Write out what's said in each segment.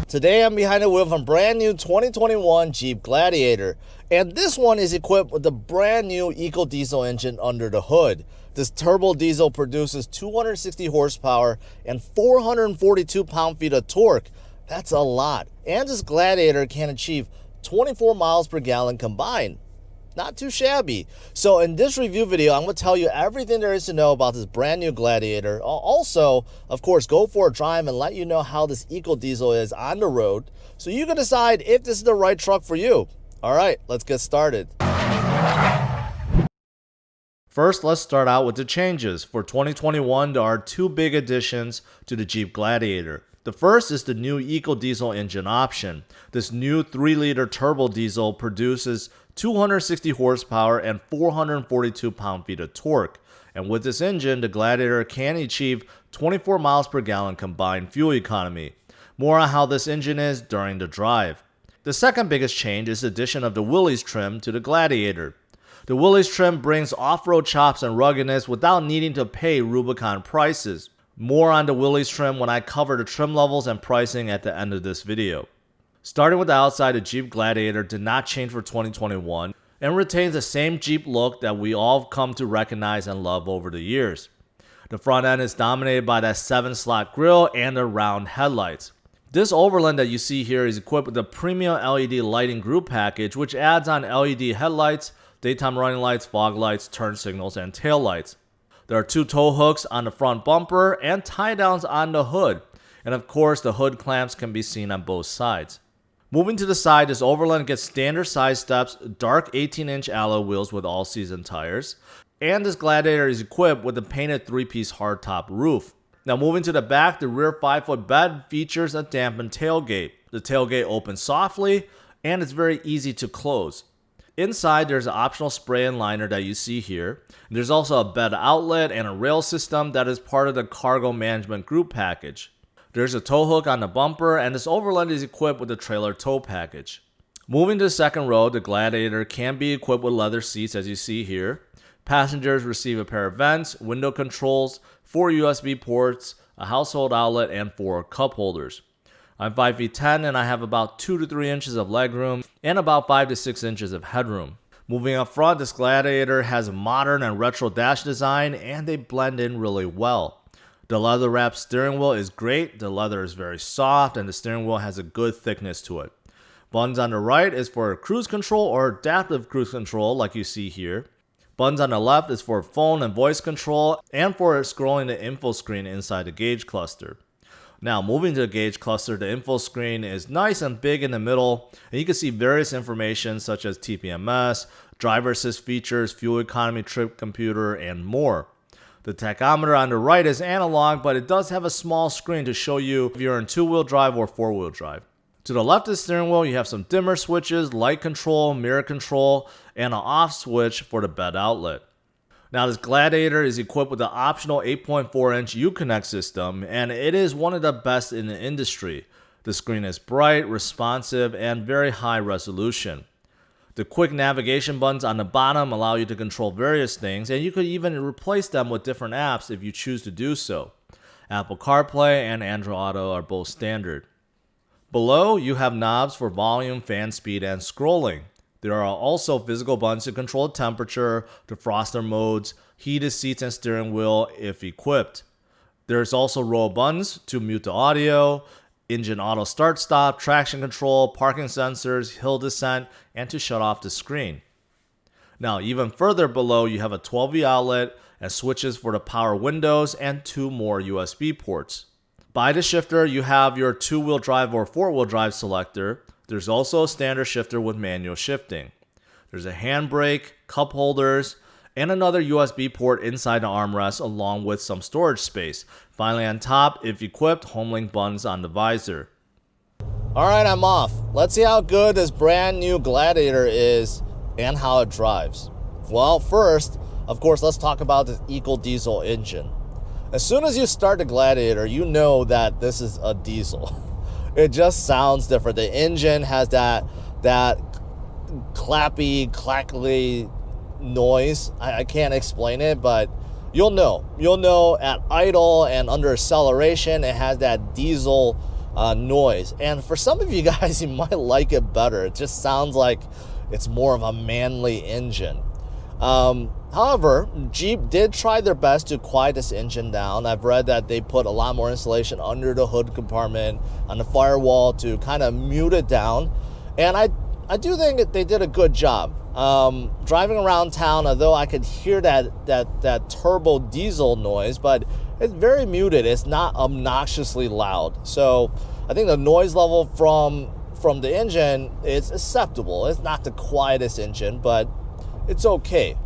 Today I'm behind the wheel of a brand new 2021 Jeep Gladiator, and this one is equipped with the brand new EcoDiesel engine under the hood. This turbo diesel produces 260 horsepower and 442 pound-feet of torque. That's a lot. And this Gladiator can achieve 24 miles per gallon combined. Not too shabby. So in this review video, I'm going to tell you everything there is to know about this brand new Gladiator. I'll also, of course, go for a drive and let you know how this EcoDiesel is on the road, so you can decide if this is the right truck for you. All right, let's get started. First, let's start out with the changes. For 2021, there are two big additions to the Jeep Gladiator. The first is the new EcoDiesel engine option. This new 3-liter turbo diesel produces 260 horsepower and 442 pound-feet of torque. And with this engine, the Gladiator can achieve 24 miles per gallon combined fuel economy. More on how this engine is during the drive. The second biggest change is the addition of the Willys trim to the Gladiator. The Willys trim brings off-road chops and ruggedness without needing to pay Rubicon prices. More on the Willys trim when I cover the trim levels and pricing at the end of this video. Starting with the outside, the Jeep Gladiator did not change for 2021 and retains the same Jeep look that we all come to recognize and love over the years. The front end is dominated by that 7-slot grille and the round headlights. This Overland that you see here is equipped with a premium LED lighting group package, which adds on LED headlights, daytime running lights, fog lights, turn signals, and tail lights. There are two tow hooks on the front bumper and tie downs on the hood. And of course, the hood clamps can be seen on both sides. Moving to the side, this Overland gets standard size steps, dark 18-inch alloy wheels with all-season tires, and this Gladiator is equipped with a painted 3-piece hardtop roof. Now moving to the back, the rear 5-foot bed features a dampened tailgate. The tailgate opens softly, and it's very easy to close. Inside, there's an optional spray and liner that you see here. There's also a bed outlet and a rail system that is part of the cargo management group package. There's a tow hook on the bumper, and this Overland is equipped with a trailer tow package. Moving to the second row, the Gladiator can be equipped with leather seats as you see here. Passengers receive a pair of vents, window controls, 4 USB ports, a household outlet, and 4 cup holders. I'm 5 feet 10 and I have about 2 to 3 inches of legroom and about 5 to 6 inches of headroom. Moving up front, this Gladiator has a modern and retro dash design, and they blend in really well. The leather wrapped steering wheel is great, the leather is very soft, and the steering wheel has a good thickness to it. Buttons on the right is for cruise control or adaptive cruise control like you see here. Buttons on the left is for phone and voice control and for scrolling the info screen inside the gauge cluster. Now moving to the gauge cluster, the info screen is nice and big in the middle, and you can see various information such as TPMS, driver assist features, fuel economy, trip computer, and more. The tachometer on the right is analog, but it does have a small screen to show you if you're in 2-wheel drive or 4-wheel drive. To the left of the steering wheel, you have some dimmer switches, light control, mirror control, and an off switch for the bed outlet. Now this Gladiator is equipped with the optional 8.4-inch Uconnect system, and it is one of the best in the industry. The screen is bright, responsive, and very high resolution. The quick navigation buttons on the bottom allow you to control various things, and you could even replace them with different apps if you choose to do so. Apple CarPlay and Android Auto are both standard. Below, you have knobs for volume, fan speed, and scrolling. There are also physical buttons to control temperature, defroster modes, heated seats, and steering wheel if equipped. There's also roll buttons to mute the audio, engine auto start stop, traction control, parking sensors, hill descent, and to shut off the screen. Now even further below, you have a 12V outlet and switches for the power windows and 2 more USB ports. By the shifter, you have your 2-wheel drive or 4-wheel drive selector. There's also a standard shifter with manual shifting. There's a handbrake, cup holders, and another USB port inside the armrest along with some storage space. Finally on top, if equipped, HomeLink buttons on the visor. Alright, I'm off. Let's see how good this brand new Gladiator is and how it drives. Well, first, of course, let's talk about this EcoDiesel engine. As soon as you start the Gladiator, you know that this is a diesel. It just sounds different. The engine has that clappy, clackly noise. I can't explain it, but you'll know. You'll know at idle and under acceleration, it has that diesel noise. And for some of you guys, you might like it better. It just sounds like it's more of a manly engine. However, Jeep did try their best to quiet this engine down. I've read that they put a lot more insulation under the hood compartment, on the firewall, to kind of mute it down. And I do think that they did a good job. Driving around town, although I could hear that turbo diesel noise, but it's very muted. It's not obnoxiously loud. So I think the noise level from the engine is acceptable. It's not the quietest engine, but it's okay.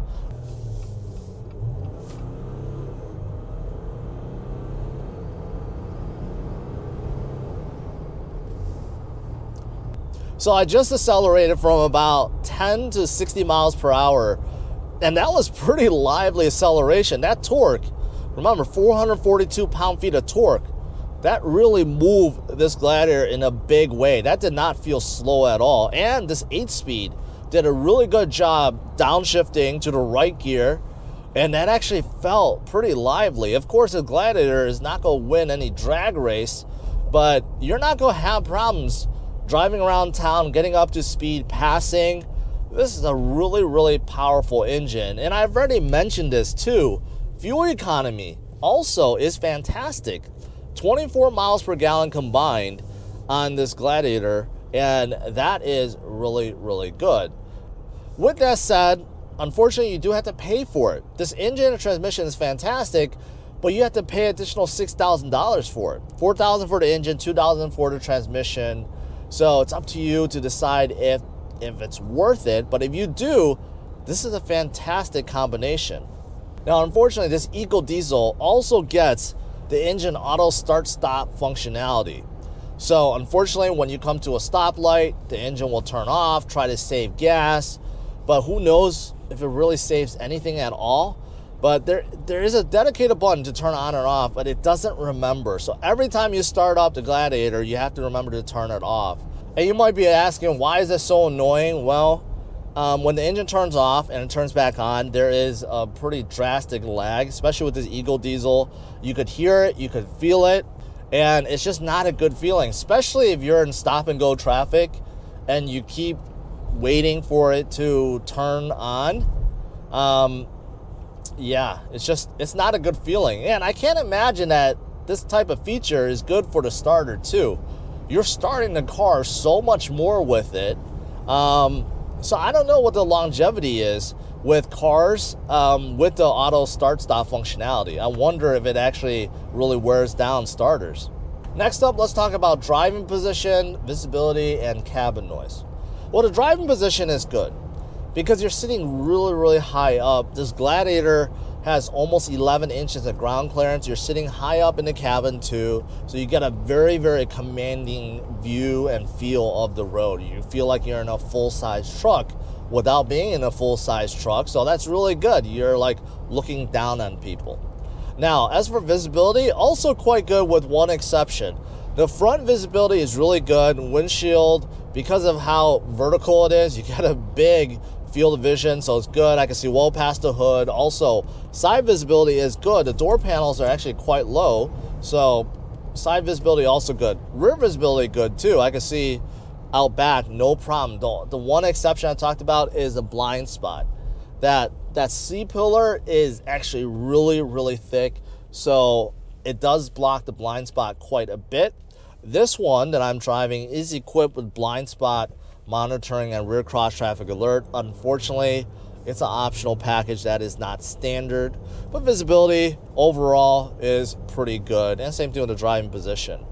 So I just accelerated from about 10 to 60 miles per hour, and that was pretty lively acceleration. That torque, remember, 442 pound-feet of torque, that really moved this Gladiator in a big way. That did not feel slow at all. And this 8-speed did a really good job downshifting to the right gear, and that actually felt pretty lively. Of course, the Gladiator is not going to win any drag race, but you're not going to have problems driving around town, getting up to speed, passing. This is a really, really powerful engine. And I've already mentioned this too. Fuel economy also is fantastic. 24 miles per gallon combined on this Gladiator, and that is really, really good. With that said, unfortunately, you do have to pay for it. This engine and transmission is fantastic, but you have to pay additional $6,000 for it. $4,000 for the engine, $2,000 for the transmission. So it's up to you to decide if it's worth it. But if you do, this is a fantastic combination. Now, unfortunately, this EcoDiesel also gets the engine auto start-stop functionality. So unfortunately, when you come to a stoplight, the engine will turn off, try to save gas. But who knows if it really saves anything at all. But there is a dedicated button to turn on and off, but it doesn't remember. So every time you start up the Gladiator, you have to remember to turn it off. And you might be asking, why is this so annoying? Well, when the engine turns off and it turns back on, there is a pretty drastic lag, especially with this EcoDiesel. You could hear it, you could feel it, and it's just not a good feeling, especially if you're in stop-and-go traffic and you keep waiting for it to turn on. Yeah, it's not a good feeling. And I can't imagine that this type of feature is good for the starter too. You're starting the car so much more with it. So I don't know what the longevity is with cars with the auto start-stop functionality. I wonder if it actually really wears down starters. Next up, let's talk about driving position, visibility, and cabin noise. Well, the driving position is good because you're sitting really, really high up. This Gladiator has almost 11 inches of ground clearance. You're sitting high up in the cabin too, so you get a very, very commanding view and feel of the road. You feel like you're in a full-size truck without being in a full-size truck, so that's really good. You're like looking down on people. Now, as for visibility, also quite good with one exception. The front visibility is really good. Windshield, because of how vertical it is, you get a big field of vision, so it's good. I can see well past the hood. Also, side visibility is good. The door panels are actually quite low, so side visibility also good. Rear visibility good too. I can see out back, no problem. The one exception I talked about is the blind spot. That C-pillar is actually really, really thick, so it does block the blind spot quite a bit. This one that I'm driving is equipped with blind spot monitoring and rear cross traffic alert. Unfortunately, it's an optional package that is not standard, but visibility overall is pretty good, and same thing with the driving position.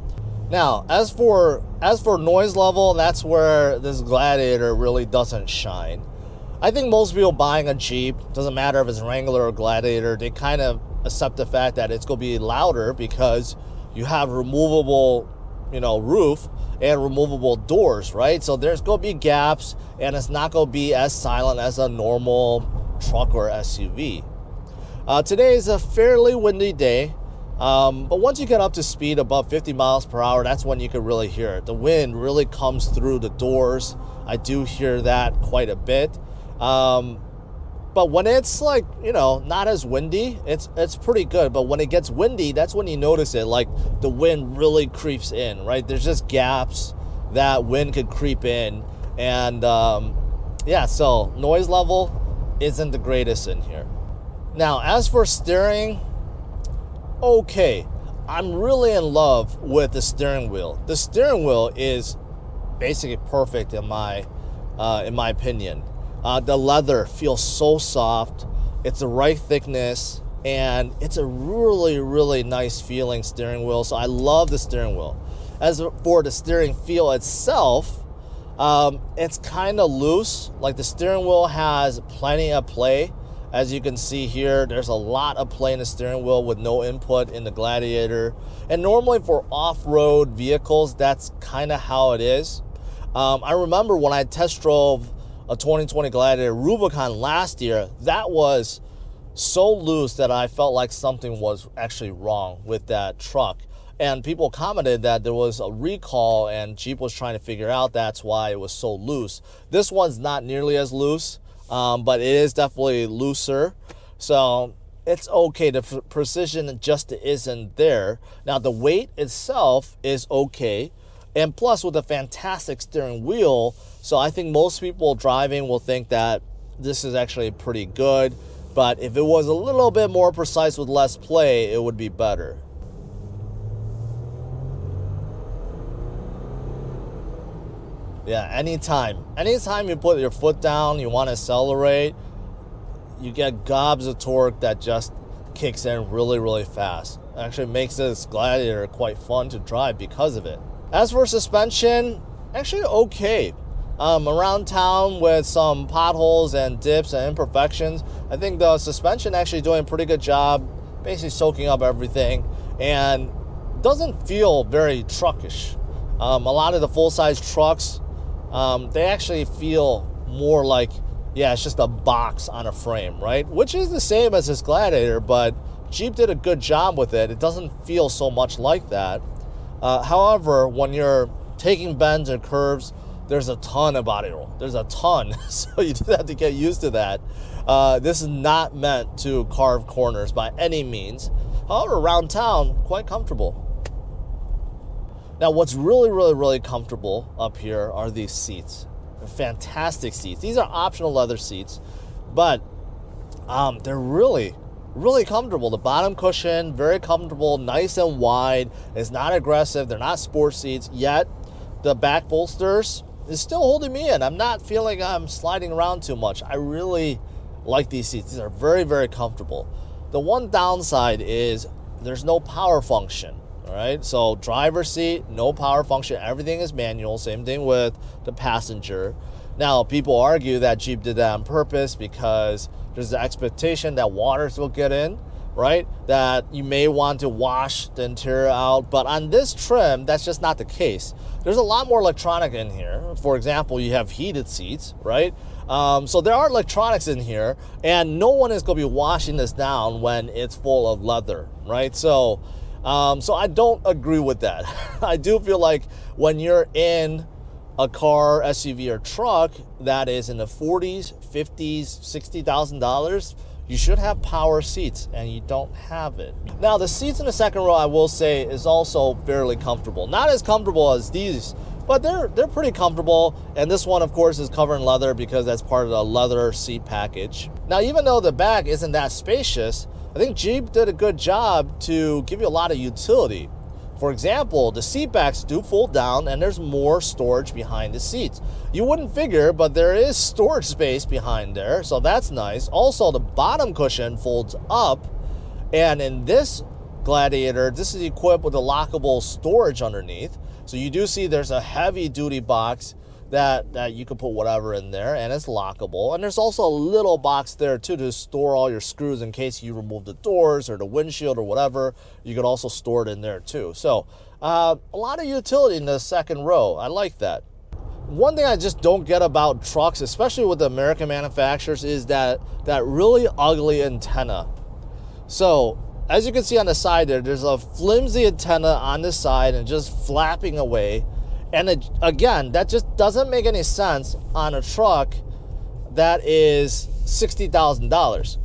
Now, as for noise level, that's where this Gladiator really doesn't shine. I think most people buying a Jeep, doesn't matter if it's Wrangler or Gladiator, they kind of accept the fact that it's going to be louder because you have removable, roof and removable doors, right? So there's going to be gaps, and it's not going to be as silent as a normal truck or SUV. Today is a fairly windy day, but once you get up to speed above 50 miles per hour, that's when you can really hear it. The wind really comes through the doors. I do hear that quite a bit. But when it's like, not as windy, it's pretty good. But when it gets windy, that's when you notice it. Like the wind really creeps in, right? There's just gaps that wind could creep in. And yeah, so noise level isn't the greatest in here. Now, as for steering, okay. I'm really in love with the steering wheel. The steering wheel is basically perfect in my opinion. The leather feels so soft. It's the right thickness, and it's a really, really nice feeling steering wheel. So I love the steering wheel. As for the steering feel itself, it's kind of loose. Like the steering wheel has plenty of play. As you can see here, there's a lot of play in the steering wheel with no input in the Gladiator. And normally for off-road vehicles, that's kind of how it is. I remember when I test drove a 2020 Gladiator Rubicon last year, that was so loose that I felt like something was actually wrong with that truck. And people commented that there was a recall and Jeep was trying to figure out that's why it was so loose. This one's not nearly as loose. But it is definitely looser, so it's okay. The precision just isn't there. Now the weight itself is okay, and plus with a fantastic steering wheel, so I think most people driving will think that this is actually pretty good, but if it was a little bit more precise with less play, it would be better. Yeah, anytime you put your foot down, you want to accelerate, you get gobs of torque that just kicks in really, really fast. It actually makes this Gladiator quite fun to drive because of it. As for suspension, actually okay. Around town with some potholes and dips and imperfections, I think the suspension actually doing a pretty good job, basically soaking up everything, and doesn't feel very truckish. A lot of the full-size trucks, they actually feel more like, yeah, it's just a box on a frame, right? Which is the same as this Gladiator, but Jeep did a good job with it. It doesn't feel so much like that. However, when you're taking bends and curves, there's a ton of body roll. There's a ton, so you just have to get used to that. This is not meant to carve corners by any means. However, around town, quite comfortable. Now, what's really, really, really comfortable up here are these seats. They're fantastic seats. These are optional leather seats, but they're really, really comfortable. The bottom cushion, very comfortable, nice and wide. It's not aggressive. They're not sports seats, yet the back bolsters is still holding me in. I'm not feeling I'm sliding around too much. I really like these seats. These are very, very comfortable. The one downside is there's no power function. All right, so driver's seat, no power function, everything is manual. Same thing with the passenger. Now, people argue that Jeep did that on purpose because there's the expectation that waters will get in, right? That you may want to wash the interior out, but on this trim, that's just not the case. There's a lot more electronic in here. For example, you have heated seats, right? So there are electronics in here, and no one is going to be washing this down when it's full of leather, right? So I don't agree with that. I do feel like when you're in a car, SUV, or truck that is in the 40s, 50s, $60,000, you should have power seats, and you don't have it. Now, the seats in the second row, I will say, is also fairly comfortable. Not as comfortable as these, but they're pretty comfortable. And this one, of course, is covered in leather because that's part of the leather seat package. Now, even though the back isn't that spacious, I think Jeep did a good job to give you a lot of utility. For example, the seat backs do fold down and there's more storage behind the seats. You wouldn't figure, but there is storage space behind there, so that's nice. Also, the bottom cushion folds up, and in this Gladiator, this is equipped with a lockable storage underneath. So you do see there's a heavy duty box that you can put whatever in there, and it's lockable. And there's also a little box there too to store all your screws in case you remove the doors or the windshield or whatever. You can also store it in there too. So a lot of utility in the second row. I like that. One thing I just don't get about trucks, especially with the American manufacturers, is that really ugly antenna. So as you can see on the side there's a flimsy antenna on the side and just flapping away. And again, that just doesn't make any sense on a truck that is $60,000.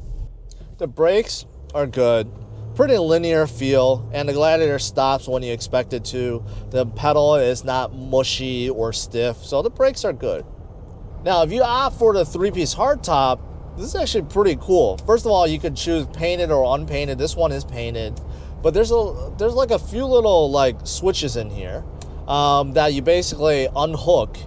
The brakes are good, pretty linear feel, and the Gladiator stops when you expect it to. The pedal is not mushy or stiff, so the brakes are good. Now, if you opt for the 3-piece hardtop, this is actually pretty cool. First of all, you could choose painted or unpainted. This one is painted, but there's like a few little like switches in here that you basically unhook,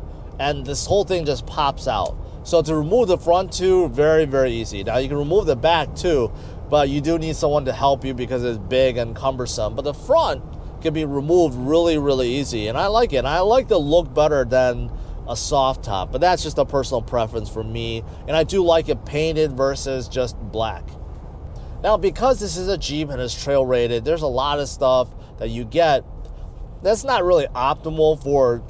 and this whole thing just pops out. So to remove the front two, very, very easy. Now you can remove the back too, but you do need someone to help you because it's big and cumbersome. But the front can be removed really, really easy, and I like it. I like the look better than a soft top, but that's just a personal preference for me, and I do like it painted versus just black. Now, because this is a Jeep and it's trail rated, there's a lot of stuff that you get that's not really optimal for,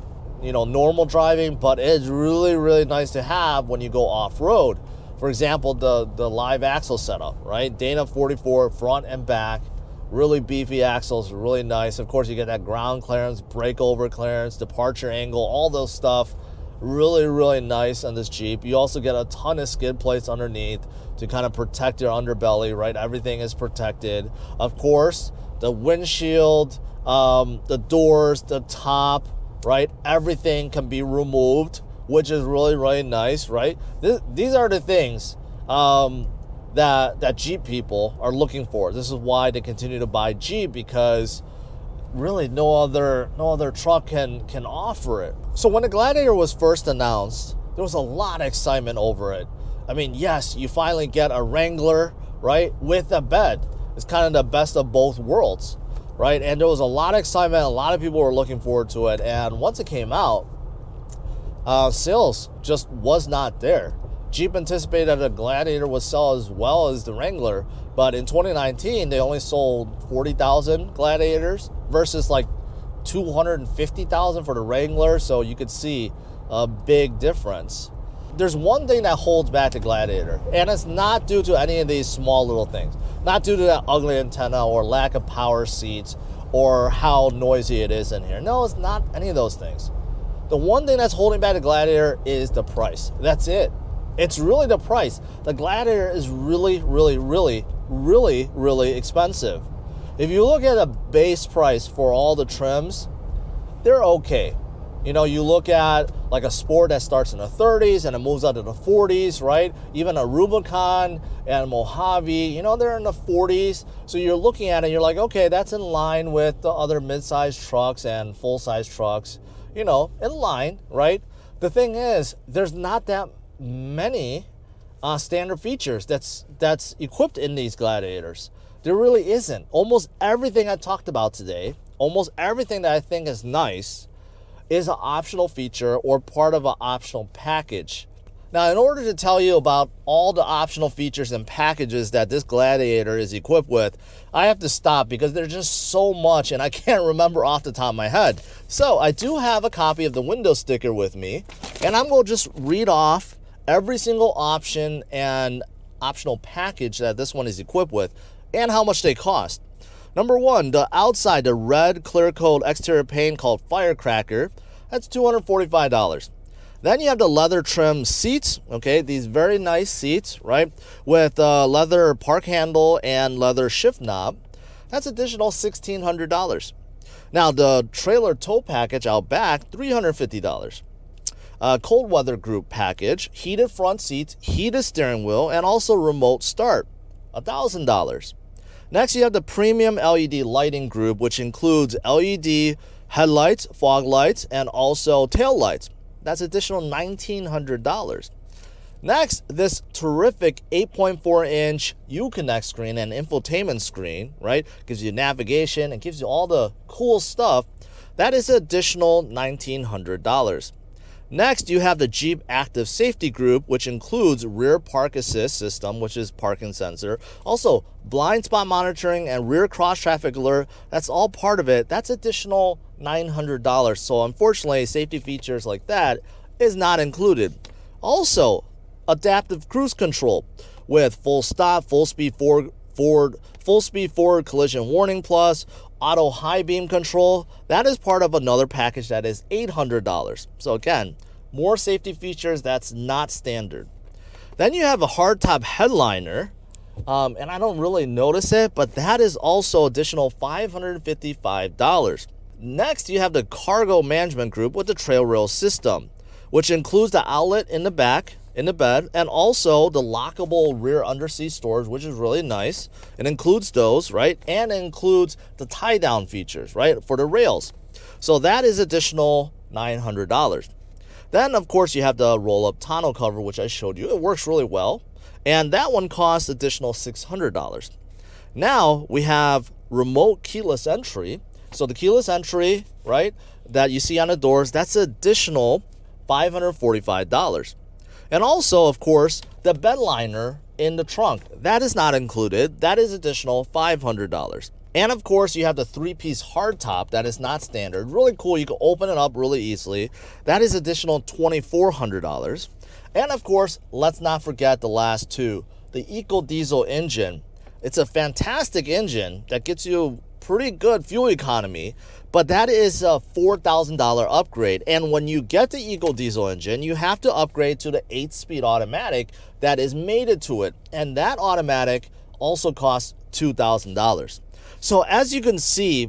you know, normal driving, but it's really, really nice to have when you go off-road. For example, the live axle setup, right? Dana 44 front and back, really beefy axles, really nice. Of course, you get that ground clearance, breakover clearance, departure angle, all those stuff. Really, really nice on this Jeep. You also get a ton of skid plates underneath to kind of protect your underbelly, right? Everything is protected. Of course, the windshield, the doors, the top, right? Everything can be removed, which is really, really nice, right? These are the things that Jeep people are looking for. This is why they continue to buy Jeep, because really no other truck can offer it. So when the Gladiator was first announced, there was a lot of excitement over it. I mean, yes, you finally get a Wrangler, right, with a bed. It's kind of the best of both worlds, right? And there was a lot of excitement. A lot of people were looking forward to it. And once it came out, sales just was not there. Jeep anticipated that the Gladiator would sell as well as the Wrangler, but in 2019, they only sold 40,000 Gladiators versus like 250,000 for the Wrangler, so you could see a big difference. There's one thing that holds back the Gladiator, and it's not due to any of these small little things. Not due to that ugly antenna or lack of power seats or how noisy it is in here. No, it's not any of those things. The one thing that's holding back the Gladiator is the price. That's it. It's really the price. The Gladiator is really, really, really, really, really expensive. If you look at a base price for all the trims, they're okay. You know, you look at like a Sport that starts in the 30s and it moves up to the 40s, right? Even a Rubicon and Mojave, you know, they're in the 40s. So you're looking at it, you're like, okay, that's in line with the other mid-sized trucks and full-size trucks, you know, in line, right? The thing is, there's not that many standard features that's equipped in these Gladiators. There really isn't. Almost everything I talked about today, almost everything that I think is nice, is an optional feature or part of an optional package. Now, in order to tell you about all the optional features and packages that this Gladiator is equipped with, I have to stop because there's just so much and I can't remember off the top of my head. So I do have a copy of the window sticker with me, and I'm going to just read off every single option and optional package that this one is equipped with and how much they cost. Number one, the outside, the red clear coat exterior paint called Firecracker, that's $245. Then you have the leather trim seats, okay, these very nice seats, right, with leather park handle and leather shift knob. That's additional $1,600. Now, the trailer tow package out back, $350. Cold weather group package, heated front seats, heated steering wheel, and also remote start, $1,000. Next, you have the premium LED lighting group, which includes LED headlights, fog lights, and also tail lights. That's additional $1,900. Next, this terrific 8.4-inch Uconnect screen and infotainment screen, right? Gives you navigation and gives you all the cool stuff. That is additional $1,900. Next, you have the Jeep Active Safety Group, which includes rear park assist system, which is parking sensor. Also, blind spot monitoring and rear cross traffic alert. That's all part of it. That's additional $900. So unfortunately, safety features like that is not included. Also, adaptive cruise control with full stop, full speed forward collision warning plus, auto high beam control. That is part of another package that is $800. So again, more safety features that's not standard. Then you have a hardtop headliner, and I don't really notice it, but that is also additional $555. Next, you have the cargo management group with the trail rail system, which includes the outlet in the back, in the bed, and also the lockable rear underseat storage, which is really nice. It includes those, right? And it includes the tie-down features, right, for the rails. So that is additional $900. Then, of course, you have the roll-up tonneau cover, which I showed you. It works really well. And that one costs additional $600. Now, we have remote keyless entry. So the keyless entry, right, that you see on the doors, that's additional $545. And also, of course, the bed liner in the trunk. That is not included. That is additional $500. And of course, you have the 3-piece hardtop that is not standard. Really cool. You can open it up really easily. That is additional $2,400. And of course, let's not forget the last two, the EcoDiesel engine. It's a fantastic engine that gets you pretty good fuel economy, but that is a $4,000 upgrade. And when you get the EcoDiesel engine, you have to upgrade to the 8-speed automatic that is mated to it. And that automatic also costs $2,000. So as you can see,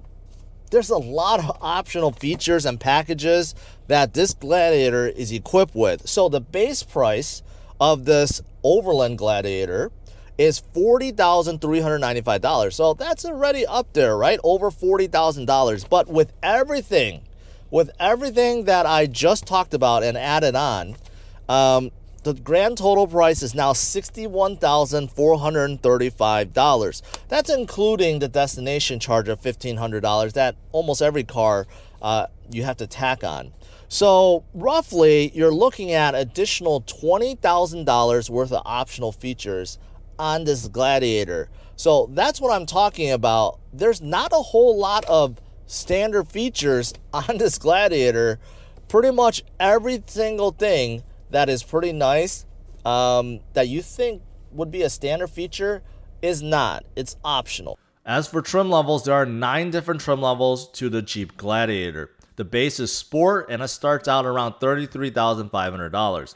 there's a lot of optional features and packages that this Gladiator is equipped with. So the base price of this Overland Gladiator is $40,395. So that's already up there, right? Over $40,000. But with everything that I just talked about and added on, the grand total price is now $61,435. That's including the destination charge of $1,500 that almost every car you have to tack on. So roughly, you're looking at additional $20,000 worth of optional features on this Gladiator. So that's what I'm talking about. There's not a whole lot of standard features on this Gladiator. Pretty much every single thing that is pretty nice that you think would be a standard feature is not. It's optional. As for trim levels, there are 9 different trim levels to the Jeep Gladiator. The base is Sport and it starts out around $33,500.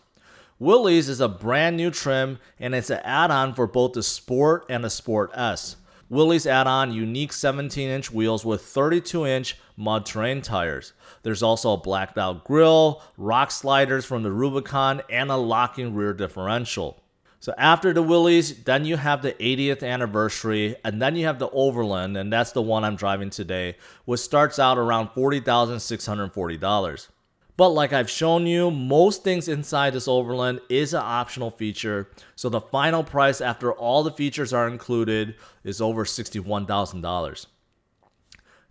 Willys is a brand new trim and it's an add-on for both the Sport and the Sport S. Willys add on unique 17-inch wheels with 32-inch mud terrain tires. There's also a blacked out grille, rock sliders from the Rubicon, and a locking rear differential. So after the Willys, then you have the 80th anniversary, and then you have the Overland, and that's the one I'm driving today, which starts out around $40,640. But like I've shown you, most things inside this Overland is an optional feature, so the final price after all the features are included is over $61,000.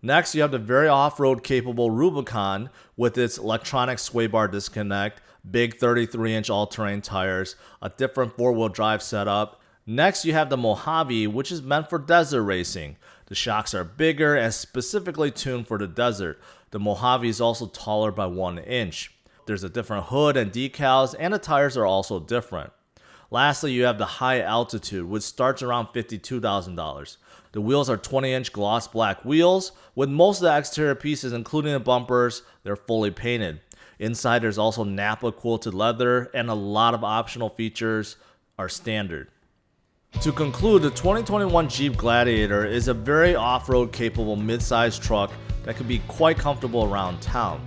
Next, you have the very off-road capable Rubicon with its electronic sway bar disconnect, big 33-inch all-terrain tires, a different 4-wheel drive setup. Next, you have the Mojave, which is meant for desert racing. The shocks are bigger and specifically tuned for the desert. The Mojave is also taller by 1 inch. There's a different hood and decals, and the tires are also different. Lastly, you have the High Altitude, which starts around $52,000. The wheels are 20-inch gloss black wheels, with most of the exterior pieces, including the bumpers, they're fully painted. Inside, there's also Nappa quilted leather, and a lot of optional features are standard. To conclude, the 2021 Jeep Gladiator is a very off-road capable mid-sized truck that can be quite comfortable around town.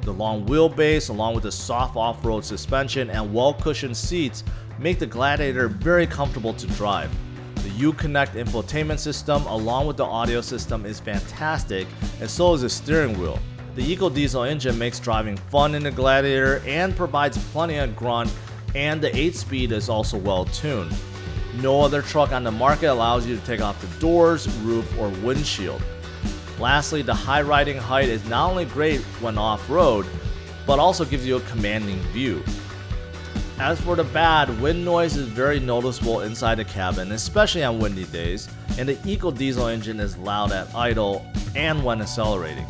The long wheelbase, along with the soft off-road suspension and well-cushioned seats, make the Gladiator very comfortable to drive. The Uconnect infotainment system, along with the audio system, is fantastic, and so is the steering wheel. The EcoDiesel engine makes driving fun in the Gladiator and provides plenty of grunt, and the 8-speed is also well tuned. No other truck on the market allows you to take off the doors, roof, or windshield. Lastly, the high riding height is not only great when off-road, but also gives you a commanding view. As for the bad, wind noise is very noticeable inside the cabin, especially on windy days, and the EcoDiesel engine is loud at idle and when accelerating.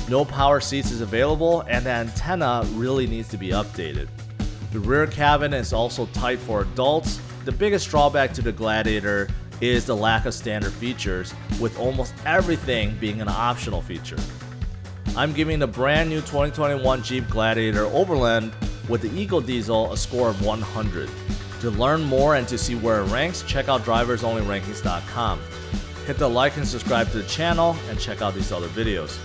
No power seats is available, and the antenna really needs to be updated. The rear cabin is also tight for adults. The biggest drawback to the Gladiator is the lack of standard features, with almost everything being an optional feature. I'm giving the brand new 2021 Jeep Gladiator Overland with the EcoDiesel a score of 100. To learn more and to see where it ranks, check out driversonlyrankings.com. Hit the like and subscribe to the channel and check out these other videos.